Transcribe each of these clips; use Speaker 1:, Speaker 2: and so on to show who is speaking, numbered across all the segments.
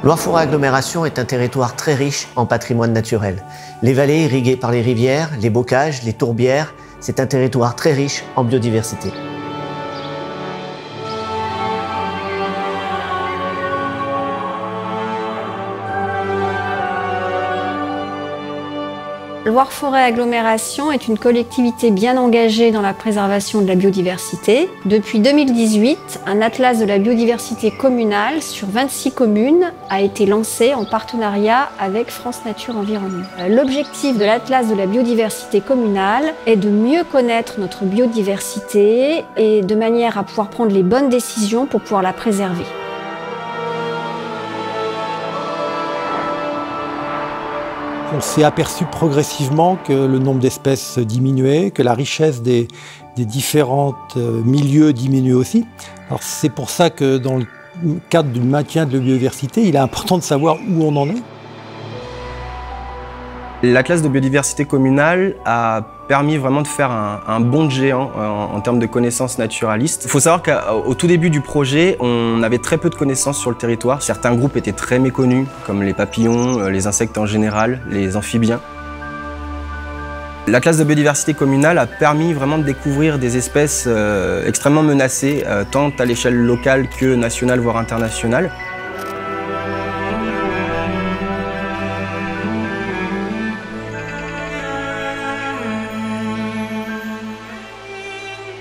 Speaker 1: Loire-Forêt Agglomération est un territoire très riche en patrimoine naturel. Les vallées irriguées par les rivières, les bocages, les tourbières, c'est un territoire très riche en biodiversité.
Speaker 2: Loire-Forêt Agglomération est une collectivité bien engagée dans la préservation de la biodiversité. Depuis 2018, un atlas de la biodiversité communale sur 26 communes a été lancé en partenariat avec France Nature Environnement. L'objectif de l'atlas de la biodiversité communale est de mieux connaître notre biodiversité et de manière à pouvoir prendre les bonnes décisions pour pouvoir la préserver.
Speaker 3: On s'est aperçu progressivement que le nombre d'espèces diminuait, que la richesse des différents milieux diminuait aussi. Alors c'est pour ça que dans le cadre du maintien de la biodiversité, il est important de savoir où on en est.
Speaker 4: L'atlas de biodiversité communale a permis vraiment de faire un bond de géant en termes de connaissances naturalistes. Il faut savoir qu'au tout début du projet, on avait très peu de connaissances sur le territoire. Certains groupes étaient très méconnus, comme les papillons, les insectes en général, les amphibiens. L'atlas de biodiversité communale a permis vraiment de découvrir des espèces extrêmement menacées, tant à l'échelle locale que nationale, voire internationale.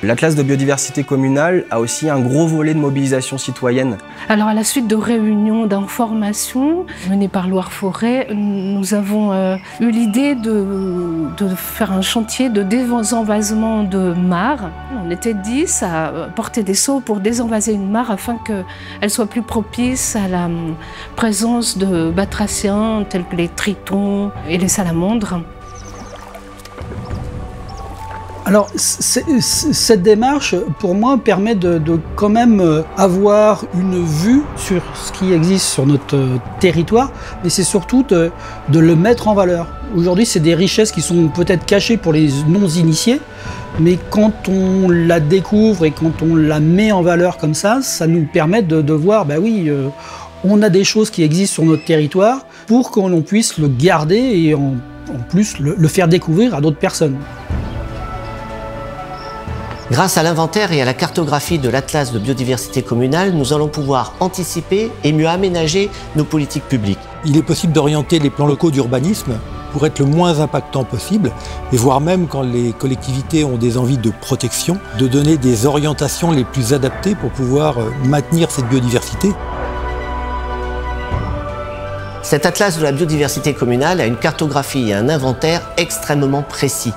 Speaker 4: L'atlas de biodiversité communale a aussi un gros volet de mobilisation citoyenne.
Speaker 5: Alors à la suite de réunions d'information menées par Loire-Forêt, nous avons eu l'idée de faire un chantier de désenvasement de mares. On était 10 à porter des seaux pour désenvaser une mare afin qu'elle soit plus propice à la présence de batraciens tels que les tritons et les salamandres.
Speaker 6: Alors, cette démarche, pour moi, permet de quand même avoir une vue sur ce qui existe sur notre territoire, mais c'est surtout de le mettre en valeur. Aujourd'hui, c'est des richesses qui sont peut-être cachées pour les non-initiés, mais quand on la découvre et quand on la met en valeur comme ça nous permet de voir, bah oui, on a des choses qui existent sur notre territoire pour qu'on puisse le garder et en plus le faire découvrir à d'autres personnes.
Speaker 1: Grâce à l'inventaire et à la cartographie de l'Atlas de biodiversité communale, nous allons pouvoir anticiper et mieux aménager nos politiques publiques.
Speaker 3: Il est possible d'orienter les plans locaux d'urbanisme pour être le moins impactant possible, et voire même quand les collectivités ont des envies de protection, de donner des orientations les plus adaptées pour pouvoir maintenir cette biodiversité.
Speaker 1: Cet atlas de la biodiversité communale a une cartographie et un inventaire extrêmement précis.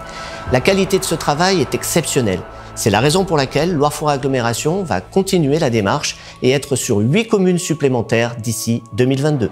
Speaker 1: La qualité de ce travail est exceptionnelle. C'est la raison pour laquelle Loire-Forêt Agglomération va continuer la démarche et être sur 8 communes supplémentaires d'ici 2022.